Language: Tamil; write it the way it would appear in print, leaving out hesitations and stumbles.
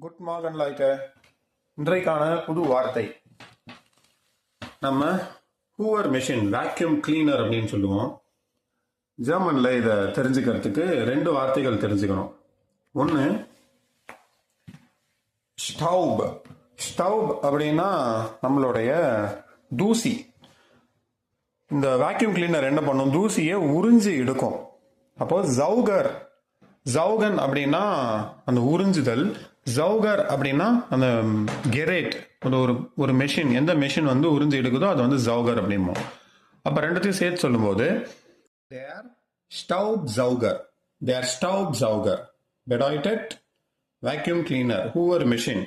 குட் மார்கன் லைக்க இன்றைக்கான புது வார்த்தை நம்ம ஹூவர் மெஷின் வேக்யூம் கிளீனர் அப்படின்னு சொல்லுவோம். ஜெர்மன்ல இதை தெரிஞ்சுக்கிறதுக்கு ரெண்டு வார்த்தைகள் தெரிஞ்சுக்கணும். ஒன்று ஸ்டவுப். ஸ்டவுப் அப்படின்னா நம்மளுடைய தூசி. இந்த வேக்யூம் கிளீனர் என்ன பண்ணும்? தூசியை உறிஞ்சி எடுக்கும். அப்போ ஜவுகர், ஜவுகன் அப்படின்னா அந்த உறிஞ்சுதல், ஜவுகர் அப்படின்னா அந்த கெரேட், ஒரு மெஷின், எந்த மெஷின் வந்து உறிஞ்சி எடுக்குதோ அது வந்து ஜவுகர் அப்படிமோ. அப்ப ரெண்டுத்தையும் சேர்த்து சொல்லும்போது தேர் ஸ்டவுப் ஜவுகர், தேர் ஸ்டவுப் jauhar, bedeutet vacuum cleaner whoever machine